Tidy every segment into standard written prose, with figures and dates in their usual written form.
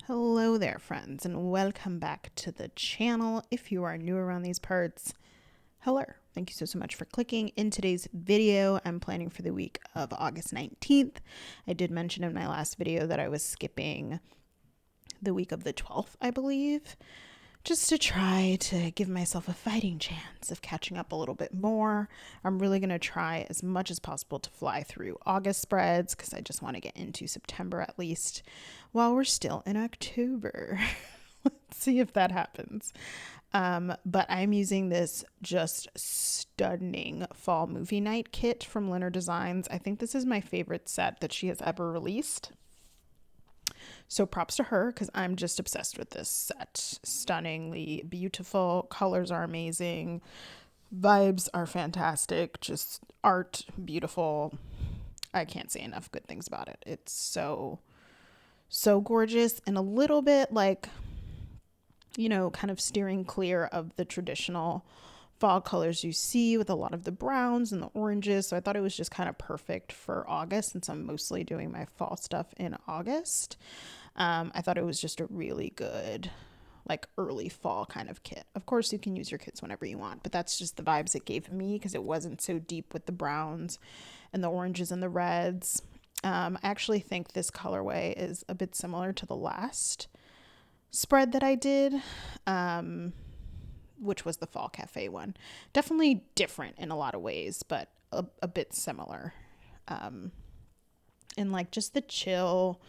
Hello there, friends, and welcome back to the channel. If you are new around these parts, hello. Thank you so much for clicking. In today's video, I'm planning for the week of August 19th. I did mention in my last video that I was skipping the week of the 12th, I believe, just to try to give myself a fighting chance of catching up a little bit more. I'm really going to try as much as possible to fly through August spreads because I just want to get into September at least while we're still in October. Let's see if that happens. But I'm using this just stunning fall movie night kit from Lynner Designs. I think this is my favorite set that she has ever released. So props to her because I'm just obsessed with this set. Stunningly beautiful. Colors are amazing. Vibes are fantastic. Just art, beautiful. I can't say enough good things about it. It's so gorgeous and a little bit like, you know, kind of steering clear of the traditional fall colors you see with a lot of the browns and the oranges. So I thought it was just kind of perfect for August since I'm mostly doing my fall stuff in August. I thought it was just a really good, like early fall kind of kit. Of course, you can use your kits whenever you want, but that's just the vibes it gave me because it wasn't so deep with the browns and the oranges and the reds. I actually think this colorway is a bit similar to the last spread that I did, which was the Fall Cafe one. Definitely different in a lot of ways, but a bit similar. And like just the chill,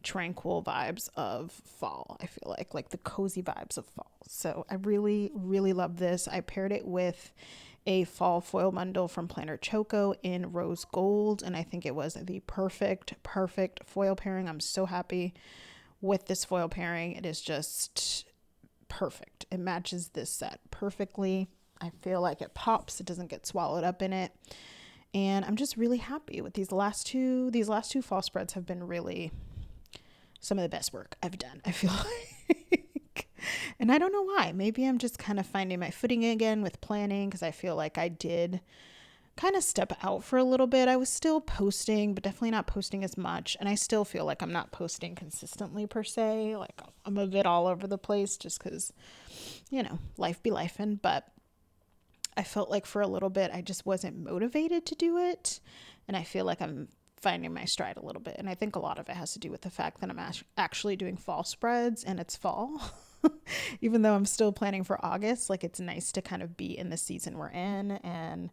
tranquil vibes of fall. I feel like the cozy vibes of fall. So I really love this. I paired it with a fall foil bundle from Planner Choco in rose gold, and I think it was the perfect foil pairing. I'm so happy with this foil pairing. It is just perfect. It matches this set perfectly. I feel like it pops. It doesn't get swallowed up in it. And I'm just really happy with these last two fall spreads have been really some of the best work I've done, I feel like. And I don't know why. Maybe I'm just kind of finding my footing again with planning because I feel like I did kind of step out for a little bit. I was still posting, but definitely not posting as much. And I still feel like I'm not posting consistently per se. Like I'm a bit all over the place just because, you know, life be lifing. But I felt like for a little bit, I just wasn't motivated to do it. And I feel like I'm finding my stride a little bit. And I think a lot of it has to do with the fact that I'm actually doing fall spreads and it's fall. Even though I'm still planning for August, like it's nice to kind of be in the season we're in and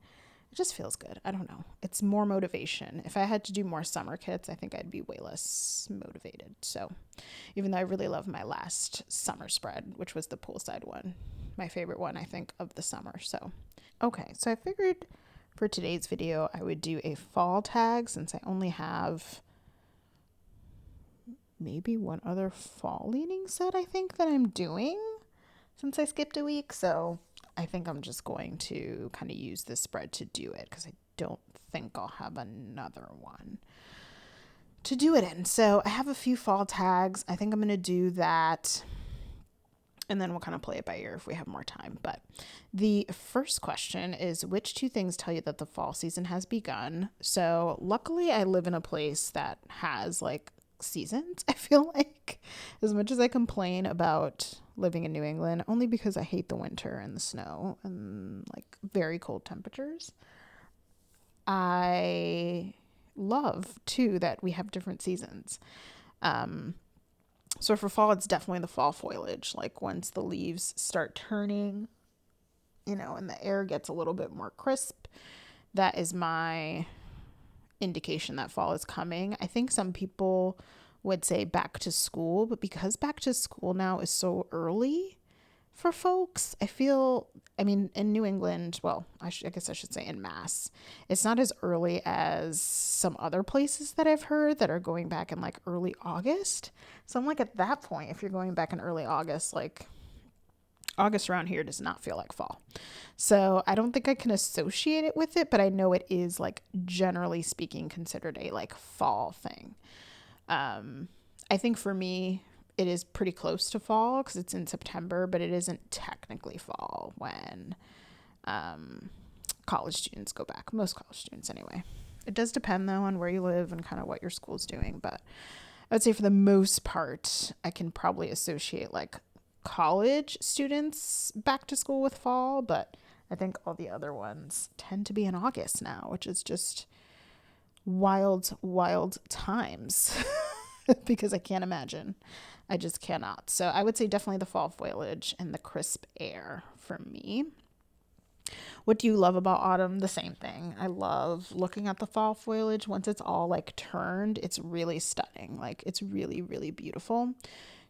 it just feels good. I don't know. It's more motivation. If I had to do more summer kits, I think I'd be way less motivated. So even though I really love my last summer spread, which was the poolside one, my favorite one, I think, of the summer. So, okay. So I figured for today's video, I would do a fall tag since I only have maybe one other fall leaning set I think that I'm doing since I skipped a week. So I think I'm just going to kind of use this spread to do it because I don't think I'll have another one to do it in. So I have a few fall tags. I think I'm going to do that. And then we'll kind of play it by ear if we have more time. But the first question is, which two things tell you that the fall season has begun? So luckily I live in a place that has like seasons. I feel like as much as I complain about living in New England, only because I hate the winter and the snow and like very cold temperatures, I love too that we have different seasons. So for fall, it's definitely the fall foliage. Like once the leaves start turning, you know, and the air gets a little bit more crisp, that is my indication that fall is coming. I think some people would say back to school, but because back to school now is so early for folks, I mean, in New England, well, I guess I should say in Mass, it's not as early as some other places that I've heard that are going back in like early August. So I'm like, at that point, if you're going back in early August, like August around here does not feel like fall. So I don't think I can associate it with it, but I know it is like generally speaking considered a like fall thing. I think for me, it is pretty close to fall because it's in September, but it isn't technically fall when college students go back. Most college students anyway. It does depend though on where you live and kind of what your school's doing, but I would say for the most part, I can probably associate like college students back to school with fall, but I think all the other ones tend to be in August now, which is just wild, wild times because I can't imagine. I just cannot. So I would say definitely the fall foliage and the crisp air for me. What do you love about autumn? The same thing. I love looking at the fall foliage. Once it's all like turned, it's really stunning. Like it's really, really beautiful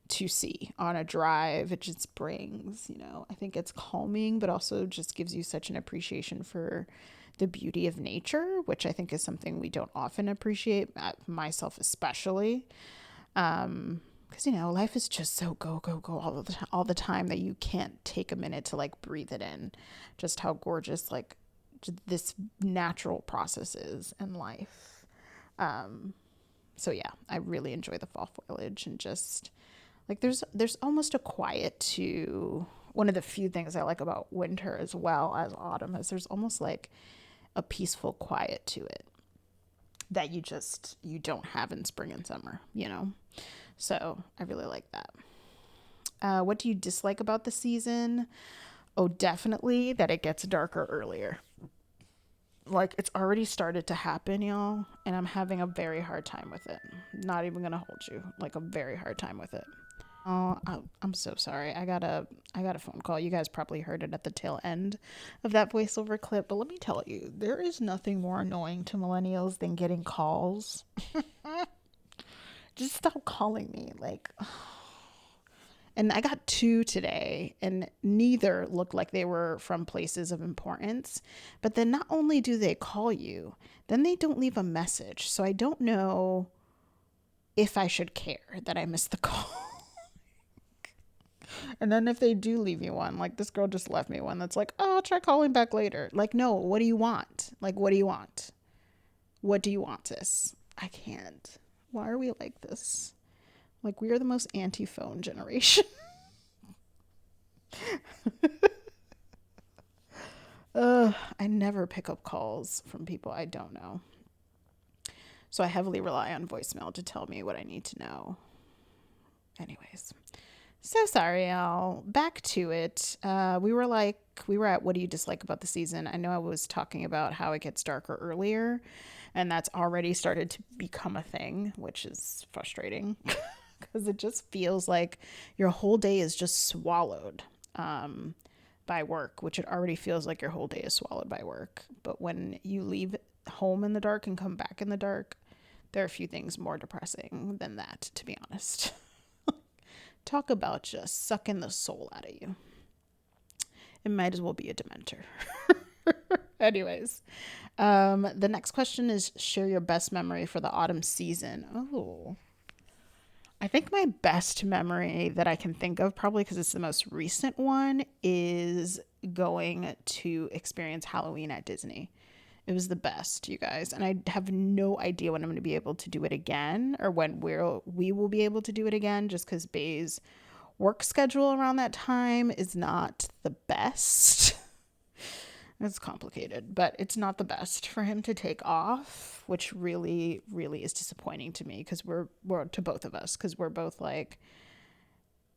to see on a drive. It just brings, I think it's calming, but also just gives you such an appreciation for the beauty of nature, which I think is something we don't often appreciate, myself especially. Because life is just so go go go all the time that you can't take a minute to like breathe it in, just how gorgeous like this natural process is in life. So yeah, I really enjoy the fall foliage, and just like there's almost a quiet to one of the few things I like about winter as well as autumn is there's almost like a peaceful quiet to it that you don't have in spring and summer, So I really like that. What do you dislike about the season? Oh, definitely that it gets darker earlier. Like it's already started to happen, y'all, and I'm having a very hard time with it. Not even gonna hold you, like a very hard time with it. Oh, I'm so sorry. I got a phone call. You guys probably heard it at the tail end of that voiceover clip, but let me tell you, there is nothing more annoying to millennials than getting calls. Just stop calling me. Like, and I got 2 today, and neither looked like they were from places of importance. But then not only do they call you, then they don't leave a message. So I don't know if I should care that I missed the call. And then if they do leave you one, like this girl just left me one that's like, oh, I'll try calling back later. Like, no, what do you want? Like, what do you want? What do you want, sis? I can't. Why are we like this? Like, we are the most anti-phone generation. I never pick up calls from people I don't know. So I heavily rely on voicemail to tell me what I need to know. Anyways. So sorry, y'all. Back to it. We were at what do you dislike about the season? I know I was talking about how it gets darker earlier, and that's already started to become a thing, which is frustrating because it just feels like your whole day is just swallowed by work, which it already feels like your whole day is swallowed by work. But when you leave home in the dark and come back in the dark, there are a few things more depressing than that, to be honest. Talk about just sucking the soul out of you. It might as well be a Dementor. Anyways, the next question is share your best memory for the autumn season. Oh, I think my best memory that I can think of, probably because it's the most recent one, is going to experience Halloween at Disney. It was the best, you guys. And I have no idea when I'm going to be able to do it again, or when we will be able to do it again, just because Bay's work schedule around that time is not the best. It's complicated, but it's not the best for him to take off, which really, really is disappointing to me because we're to both of us, because we're both like,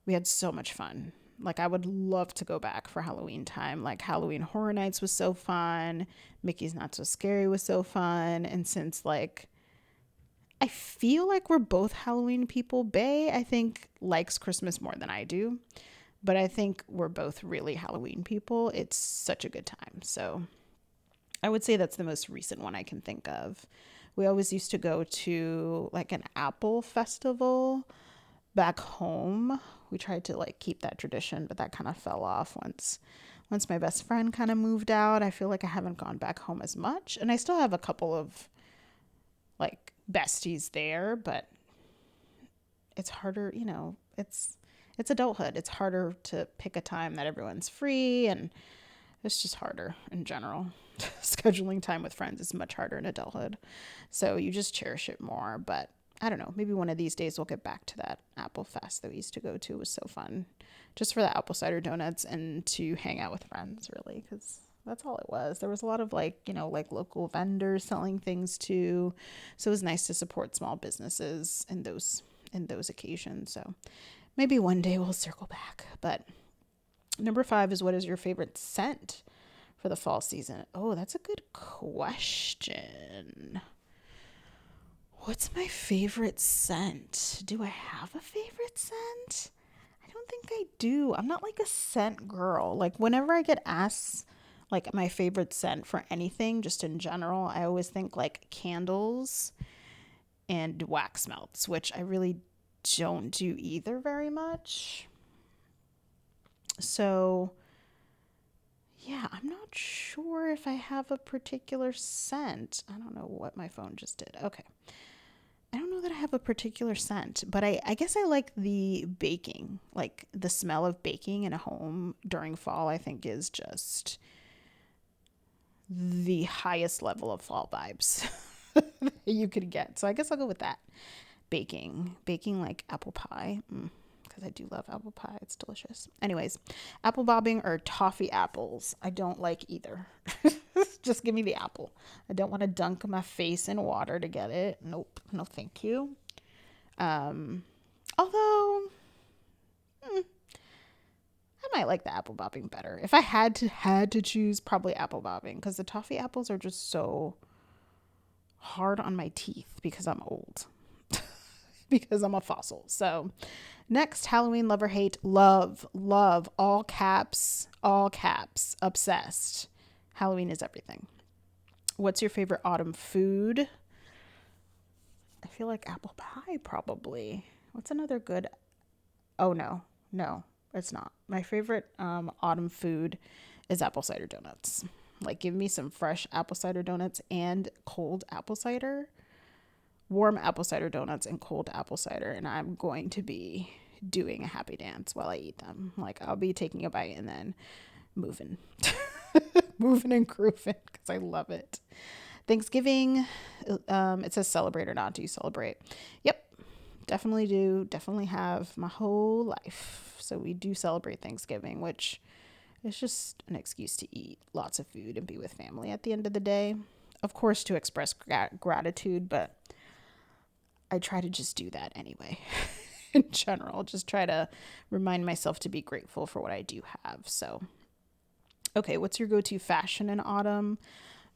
we had so much fun. Like, I would love to go back for Halloween time. Like, Halloween Horror Nights was so fun. Mickey's Not So Scary was so fun. And since, like, I feel like we're both Halloween people, Bay, I think, likes Christmas more than I do. But I think we're both really Halloween people. It's such a good time. So I would say that's the most recent one I can think of. We always used to go to, like, an apple festival back home. We tried to like keep that tradition, but that kind of fell off once my best friend kind of moved out. I feel like I haven't gone back home as much, and I still have a couple of like besties there, but it's harder, it's adulthood. It's harder to pick a time that everyone's free, and it's just harder in general. Scheduling time with friends is much harder in adulthood, so you just cherish it more. But I don't know, maybe one of these days we'll get back to that Apple Fest that we used to go to. It was so fun, just for the apple cider donuts and to hang out with friends, really, because that's all it was. There was a lot of like local vendors selling things too, so it was nice to support small businesses in those in those occasions. So maybe one day we'll circle back. But number 5 is, what is your favorite scent for the fall season? Oh, that's a good question. What's my favorite scent? Do I have a favorite scent? I don't think I do. I'm not like a scent girl. Like whenever I get asked like my favorite scent for anything, just in general, I always think like candles and wax melts, which I really don't do either very much. So yeah, I'm not sure if I have a particular scent. I don't know what my phone just did. Okay. I don't know that I have a particular scent, but I guess I like the baking, like the smell of baking in a home during fall, I think is just the highest level of fall vibes you could get. So I guess I'll go with that. Baking like apple pie. Because I do love apple pie. It's delicious. Anyways, apple bobbing or toffee apples. I don't like either. Just give me the apple. I don't want to dunk my face in water to get it. Nope. No, thank you. Although, I might like the apple bobbing better. If I had to choose, probably apple bobbing, because the toffee apples are just so hard on my teeth because I'm old. Because I'm a fossil. So next, Halloween, love or hate. Love, all caps, obsessed. Halloween is everything. What's your favorite autumn food? I feel like apple pie, probably. What's another good? Oh, no, it's not. My favorite autumn food is apple cider donuts. Like, give me some fresh apple cider donuts and cold apple cider. Warm apple cider donuts and cold apple cider, and I'm going to be doing a happy dance while I eat them. Like, I'll be taking a bite and then moving and grooving because I love it. Thanksgiving, it says celebrate or not. Do you celebrate? Yep, definitely do. Definitely have my whole life. So we do celebrate Thanksgiving, which is just an excuse to eat lots of food and be with family at the end of the day. Of course, to express gratitude, but I try to just do that anyway. In general, just try to remind myself to be grateful for what I do have. So, okay, what's your go-to fashion in autumn?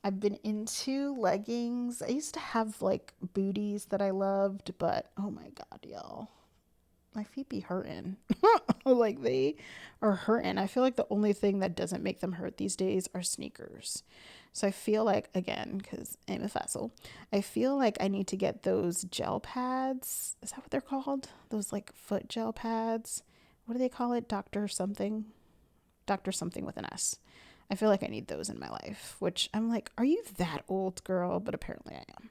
I've been into leggings. I used to have like booties that I loved, but oh my God, y'all, my feet be hurting. Like they are hurting. I feel like the only thing that doesn't make them hurt these days are sneakers. So I feel like, again, because I'm a fossil, I feel like I need to get those gel pads. Is that what they're called? Those like foot gel pads. What do they call it? Dr. something with an S. I feel like I need those in my life, which I'm like, are you that old, girl? But apparently I am.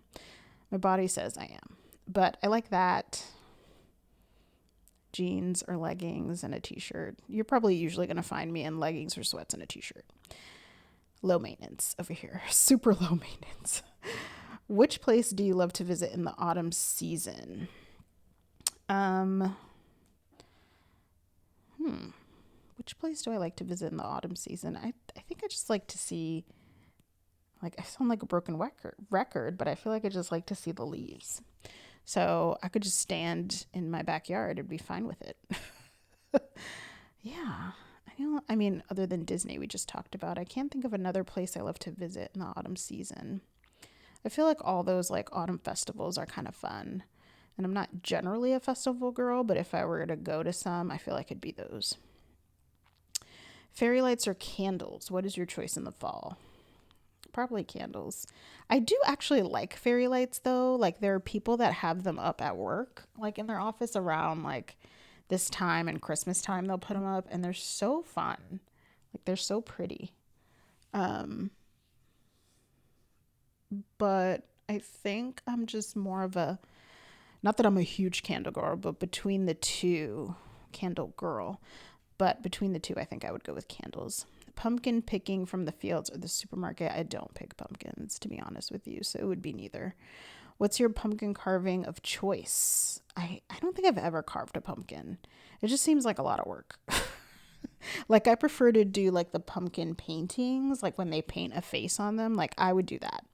My body says I am. But I like that. Jeans or leggings and a t-shirt. You're probably usually going to find me in leggings or sweats and a t-shirt. Low maintenance over here. Super low maintenance. Which place do you love to visit in the autumn season? Which place do I like to visit in the autumn season? I think I just like to see, like, I sound like a broken record, but I feel like I just like to see the leaves. So I could just stand in my backyard and be fine with it. Yeah. I mean, other than Disney we just talked about, I can't think of another place I love to visit in the autumn season. I feel like all those like autumn festivals are kind of fun. And I'm not generally a festival girl, but if I were to go to some, I feel like it'd be those. Fairy lights or candles? What is your choice in the fall? Probably candles. I do actually like fairy lights though. Like there are people that have them up at work, like in their office around like this time and Christmas time, they'll put them up and they're so fun. Like they're so pretty. But I think I'm just more of a, not that I'm a huge candle girl, but between the two, candle girl, but between the two, I think I would go with candles. Pumpkin picking from the fields or the supermarket. I don't pick pumpkins, to be honest with you, so it would be neither. What's your pumpkin carving of choice? I don't think I've ever carved a pumpkin. It just seems like a lot of work. Like I prefer to do like the pumpkin paintings, like when they paint a face on them, like I would do that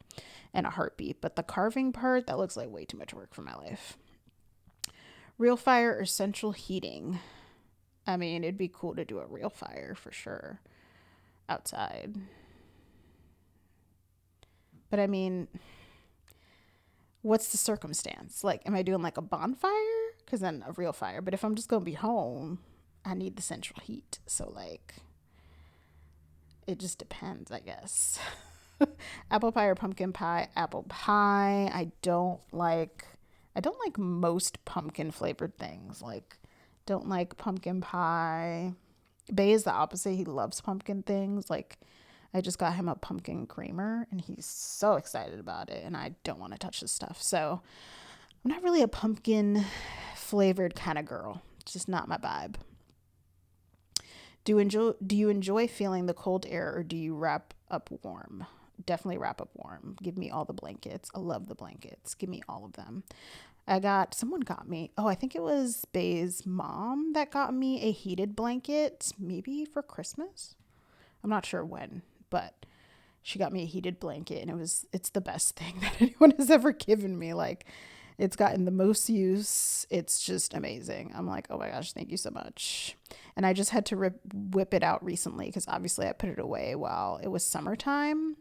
in a heartbeat. But the carving part, that looks like way too much work for my life. Real fire or central heating? I mean, it'd be cool to do a real fire for sure outside. But I mean, what's the circumstance? Like, am I doing like a bonfire? Because then a real fire. But if I'm just going to be home, I need the central heat. So, like, it just depends, I guess. Apple pie or pumpkin pie? Apple pie. I don't like most pumpkin flavored things. Like, don't like pumpkin pie. Bay is the opposite. He loves pumpkin things. Like, I just got him a pumpkin creamer and he's so excited about it, and I don't want to touch this stuff. So I'm not really a pumpkin flavored kind of girl. It's just not my vibe. Do you enjoy feeling the cold air, or do you wrap up warm? Definitely wrap up warm. Give me all the blankets. I love the blankets. Give me all of them. Someone got me, I think it was Bay's mom that got me a heated blanket, maybe for Christmas. I'm not sure when, but she got me a heated blanket, and it's the best thing that anyone has ever given me. Like, it's gotten the most use. It's just amazing. I'm like, oh my gosh, thank you so much. And I just had to whip it out recently because obviously I put it away while it was summertime.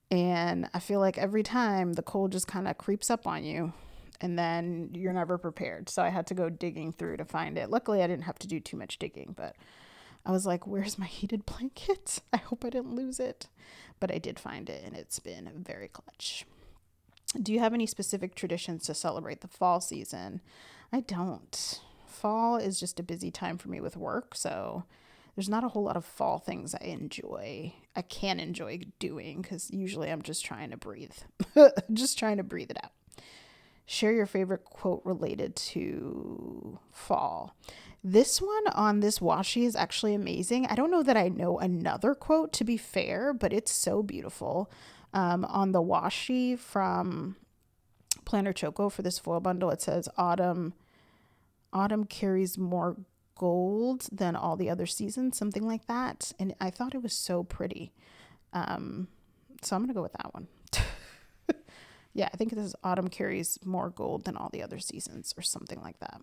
And I feel like every time the cold just kind of creeps up on you, and then you're never prepared. So I had to go digging through to find it. Luckily, I didn't have to do too much digging, but I was like, where's my heated blanket? I hope I didn't lose it. But I did find it, and it's been very clutch. Do you have any specific traditions to celebrate the fall season? I don't. Fall is just a busy time for me with work, so there's not a whole lot of fall things I can enjoy doing, because usually I'm just trying to breathe. Just trying to breathe it out. Share your favorite quote related to fall. This one on this washi is actually amazing. I don't know that I know another quote, to be fair, but it's so beautiful. On the washi from Planner Choco for this foil bundle, it says autumn carries more gold than all the other seasons, something like that. And I thought it was so pretty. So I'm going to go with that one. Yeah, I think this is autumn carries more gold than all the other seasons, or something like that.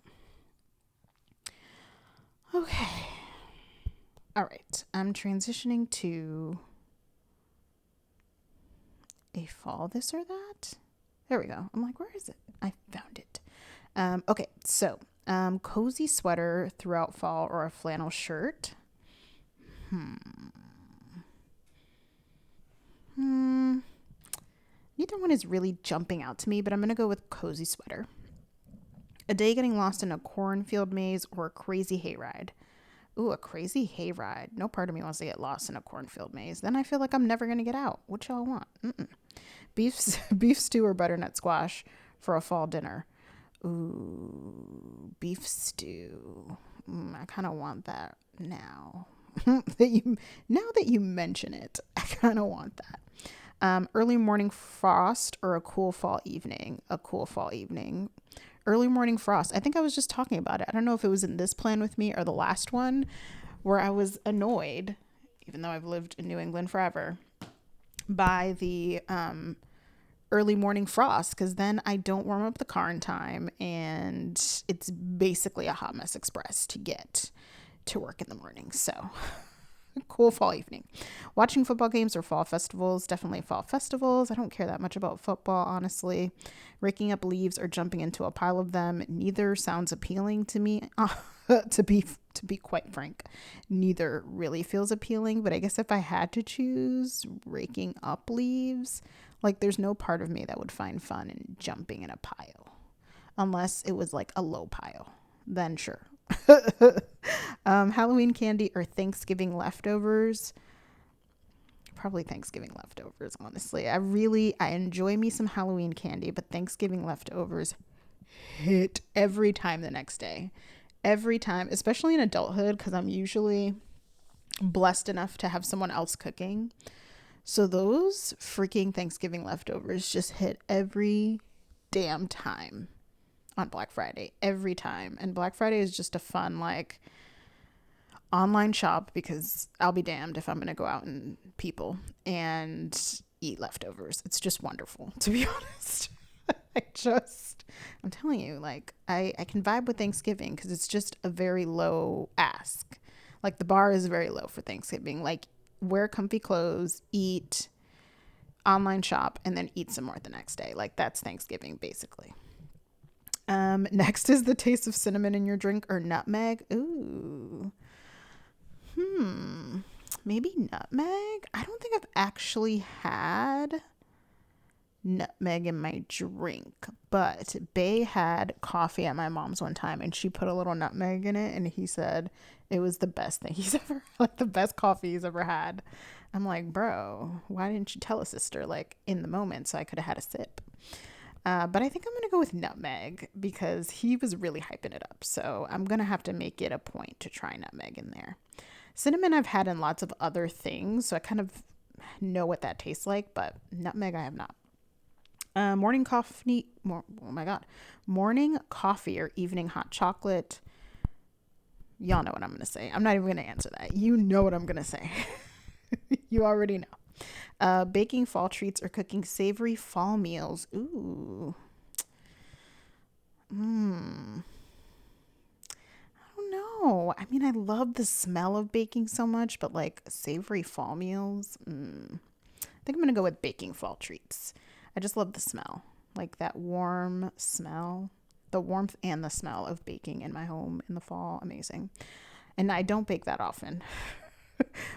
Okay. All right. I'm transitioning to a fall this or that. There we go. I'm like, where is it? I found it. Okay. So, cozy sweater throughout fall or a flannel shirt? Neither one is really jumping out to me, but I'm going to go with cozy sweater. A day getting lost in a cornfield maze or a crazy hayride? Ooh, a crazy hayride. No part of me wants to get lost in a cornfield maze. Then I feel like I'm never going to get out. What y'all want? Beef stew or butternut squash for a fall dinner? Ooh, beef stew. I kind of want that now. Now that you mention it, I kind of want that. Early morning frost or a cool fall evening? A cool fall evening. Early morning frost. I think I was just talking about it. I don't know if it was in this plan with me or the last one, where I was annoyed, even though I've lived in New England forever, by the early morning frost, because then I don't warm up the car in time, and it's basically a hot mess express to get to work in the morning. So cool fall evening. Watching football games or fall festivals? Definitely fall festivals. I don't care that much about football, honestly. Raking up leaves or jumping into a pile of them? Neither sounds appealing to me. To be quite frank, neither really feels appealing. But I guess if I had to choose, raking up leaves, like, there's no part of me that would find fun in jumping in a pile, unless it was like a low pile. Then sure. Halloween candy or Thanksgiving leftovers? Probably Thanksgiving leftovers, honestly. I enjoy me some Halloween candy, but Thanksgiving leftovers hit every time the next day. Every time, especially in adulthood, because I'm usually blessed enough to have someone else cooking. So those freaking Thanksgiving leftovers just hit every damn time on Black Friday, every time. And Black Friday is just a fun, like, online shop, because I'll be damned if I'm going to go out and people and eat leftovers. It's just wonderful, to be honest. I'm telling you, like, I can vibe with Thanksgiving because it's just a very low ask. Like, the bar is very low for Thanksgiving. Like, wear comfy clothes, eat, online shop, and then eat some more the next day. Like, that's Thanksgiving, basically. Next is the taste of cinnamon in your drink or nutmeg. Ooh. Maybe nutmeg? I don't think I've actually had nutmeg in my drink, but Bay had coffee at my mom's one time and she put a little nutmeg in it and he said it was the best thing he's ever, like, the best coffee he's ever had. I'm like, bro, why didn't you tell a sister, like, in the moment so I could have had a sip? But I think I'm going to go with nutmeg because he was really hyping it up. So I'm going to have to make it a point to try nutmeg in there. Cinnamon I've had in lots of other things, so I kind of know what that tastes like, but nutmeg I have not. Morning coffee, morning coffee or evening hot chocolate. Y'all know what I'm going to say. I'm not even going to answer that. You know what I'm going to say. You already know. Baking fall treats or cooking savory fall meals. Ooh. I don't know. I mean, I love the smell of baking so much, but like savory fall meals. I think I'm going to go with baking fall treats. I just love the smell. Like that warm smell. The warmth and the smell of baking in my home in the fall. Amazing. And I don't bake that often.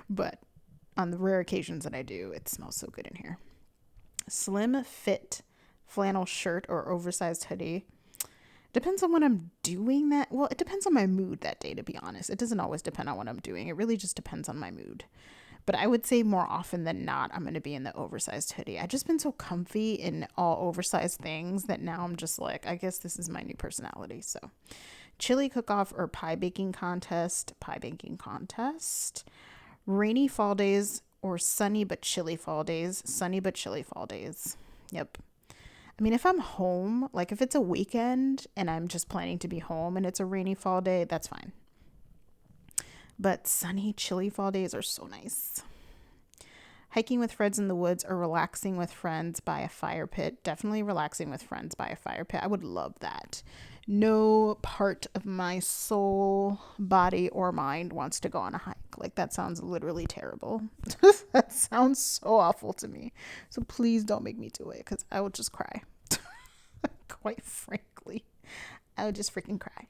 But on the rare occasions that I do, it smells so good in here. Slim fit flannel shirt or oversized hoodie. Depends on what I'm doing that. Well, it depends on my mood that day, to be honest. It doesn't always depend on what I'm doing. It really just depends on my mood. But I would say more often than not, I'm going to be in the oversized hoodie. I've just been so comfy in all oversized things that now I'm just like, I guess this is my new personality. So chili cook-off or pie baking contest. Rainy fall days or sunny but chilly fall days. Sunny but chilly fall days. Yep. I mean, if I'm home, like if it's a weekend and I'm just planning to be home and it's a rainy fall day, that's fine. But sunny, chilly fall days are so nice. Hiking with friends in the woods or relaxing with friends by a fire pit. Definitely relaxing with friends by a fire pit. I would love that. No part of my soul, body, or mind wants to go on a hike. Like, that sounds literally terrible. That sounds so awful to me. So please don't make me do it because I will just cry. Quite frankly, I would just freaking cry.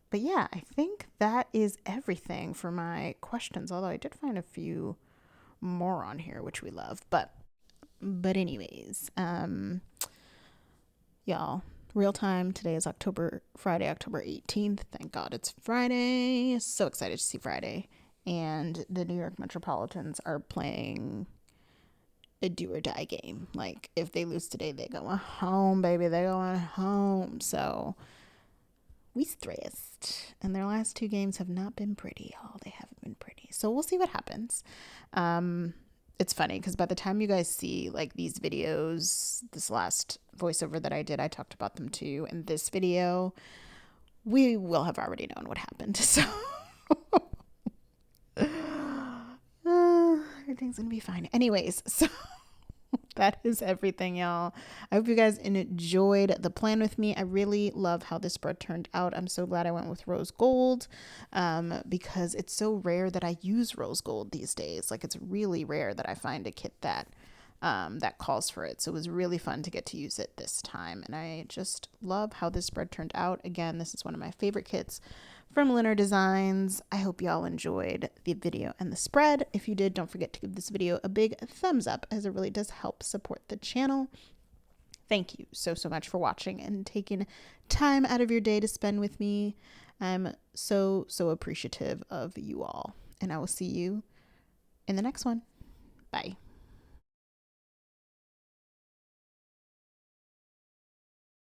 But yeah, I think that is everything for my questions. Although I did find a few more on here, which we love. But anyways, y'all, real time. Today is Friday, October 18th. Thank God it's Friday. So excited to see Friday. And the New York Metropolitans are playing a do or die game. Like, if they lose today, they going home, baby. They going home. So we stressed, and their last two games have not been pretty. Oh, they haven't been pretty. So we'll see what happens. It's funny because by the time you guys see like these videos, this last voiceover that I did, I talked about them too. In this video, we will have already known what happened. So everything's gonna be fine. Anyways, so that is everything, y'all. I hope you guys enjoyed the plan with me. I really love how this spread turned out. I'm so glad I went with rose gold because it's so rare that I use rose gold these days. Like, it's really rare that I find a kit that that calls for it. So it was really fun to get to use it this time. And I just love how this spread turned out. Again, this is one of my favorite kits from Lynner Designs. I hope y'all enjoyed the video and the spread. If you did, don't forget to give this video a big thumbs up as it really does help support the channel. Thank you so much for watching and taking time out of your day to spend with me. I'm so appreciative of you all, and I will see you in the next one. Bye.